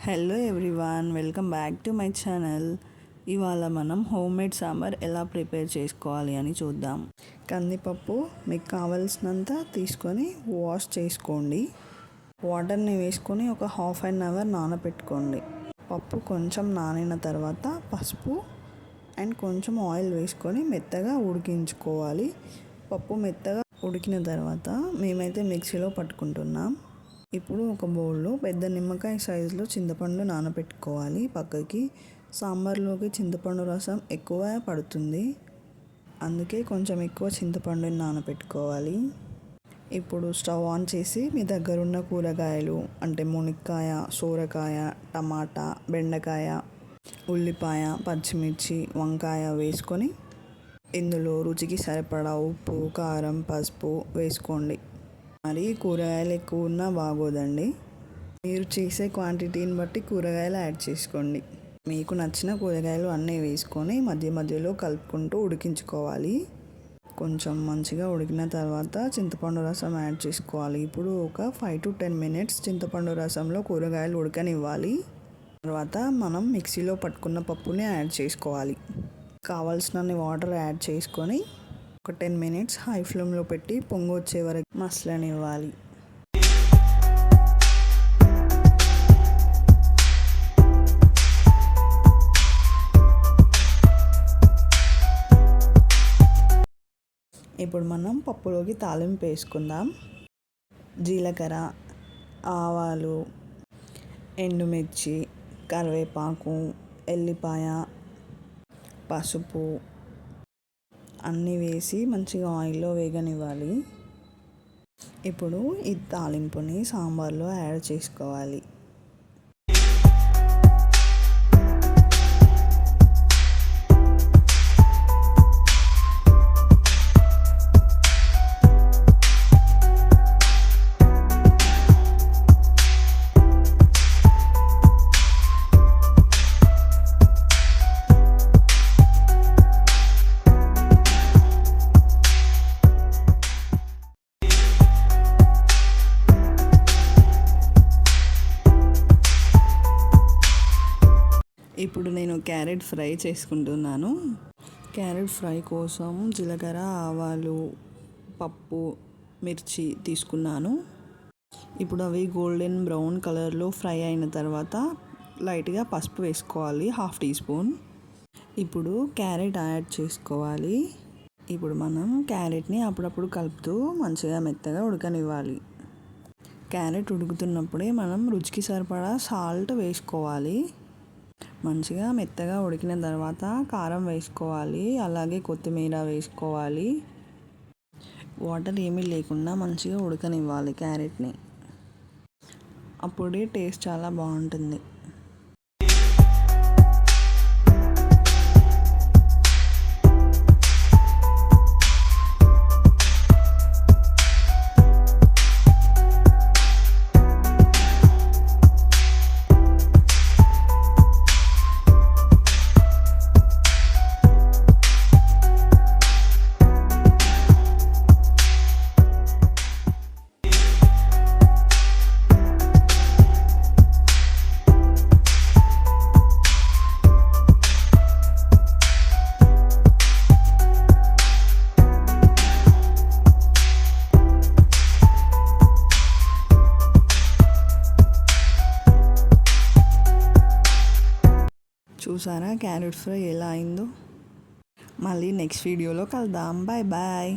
Hello everyone, welcome back to my channel. ఇవాళ మనం home made sambar ఎలా ప్రిపేర్ చేసుకోవాలి అని చూద్దాం. కందిపప్పు మీకు కావలసినంత తీసుకొని వాష్ చేసుకోండి. వాటర్ని వేసుకొని ఒక హాఫ్ అన్ అవర్ నానబెట్టుకోండి. పప్పు కొంచెం నానిన తర్వాత పసుపు అండ్ కొంచెం ఆయిల్ వేసుకొని మెత్తగా ఉడికించుకోవాలి. పప్పు మెత్తగా ఉడికిన తర్వాత మేమైతే మిక్సీలో పట్టుకుంటున్నాం. ఇప్పుడు ఒక బౌల్లో పెద్ద నిమ్మకాయ సైజులో చింతపండు నానబెట్టుకోవాలి. పక్కకి సాంబార్లోకి చింతపండు రసం ఎక్కువ పడుతుంది, అందుకే కొంచెం ఎక్కువ చింతపండుని నానబెట్టుకోవాలి. ఇప్పుడు స్టవ్ ఆన్ చేసి మీ దగ్గర ఉన్న కూరగాయలు అంటే మునక్కాయ, సోరకాయ, టమాటా, బెండకాయ, ఉల్లిపాయ, పచ్చిమిర్చి, వంకాయ వేసుకొని ఇందులో రుచికి సరిపడా ఉప్పు, కారం, పసుపు వేసుకోండి. మరి కూరగాయలు ఎక్కువ ఉన్నా బాగోదండి. మీరు చేసే క్వాంటిటీని బట్టి కూరగాయలు యాడ్ చేసుకోండి. మీకు నచ్చిన కూరగాయలు అన్నీ వేసుకొని మధ్య మధ్యలో కలుపుకుంటూ ఉడికించుకోవాలి. కొంచెం మంచిగా ఉడికిన తర్వాత చింతపండు రసం యాడ్ చేసుకోవాలి. ఇప్పుడు ఒక 5 to 10 minutes చింతపండు రసంలో కూరగాయలు ఉడకనివ్వాలి. తర్వాత మనం మిక్సీలో పట్టుకున్న పప్పుని యాడ్ చేసుకోవాలి. కావాల్సినన్ని వాటర్ యాడ్ చేసుకొని ఒక 10 minutes హై ఫ్లేమ్లో పెట్టి పొంగు వచ్చే వరకు మసలనివ్వాలి. ఇప్పుడు మనం పప్పులోకి తాలింపు వేసుకుందాం. జీలకర్ర, ఆవాలు, ఎండుమిర్చి, కరివేపాకు, ఎల్లిపాయ, పసుపు అన్నీ వేసి మంచిగా ఆయిల్లో వేగనివ్వాలి. ఇప్పుడు ఈ తాలింపుని సాంబార్లో యాడ్ చేసుకోవాలి. ఇప్పుడు నేను క్యారెట్ ఫ్రై చేసుకుంటున్నాను. క్యారెట్ ఫ్రై కోసం జీలకర్ర, ఆవాలు, పప్పు, మిర్చి తీసుకున్నాను. ఇప్పుడు అవి గోల్డెన్ బ్రౌన్ కలర్లో ఫ్రై అయిన తర్వాత లైట్గా పసుపు వేసుకోవాలి, 1/2 teaspoon. ఇప్పుడు క్యారెట్ యాడ్ చేసుకోవాలి. ఇప్పుడు మనం క్యారెట్ని అప్పుడప్పుడు కలుపుతూ మంచిగా మెత్తగా ఉడకనివ్వాలి. క్యారెట్ ఉడుకుతున్నప్పుడే మనం రుచికి సరిపడా సాల్ట్ వేసుకోవాలి. మంచిగా మెత్తగా ఉడికిన తర్వాత కారం వేసుకోవాలి, అలాగే కొత్తిమీర వేసుకోవాలి. వాటర్ ఏమీ లేకుండా మంచిగా ఉడకనివ్వాలి క్యారెట్ని. అప్పుడే టేస్ట్ చాలా బాగుంటుంది. చూసారా క్యారెట్ ఫ్రై ఎలా అయిందో? మళ్ళీ నెక్స్ట్ వీడియోలో కలుద్దాం. Bye bye.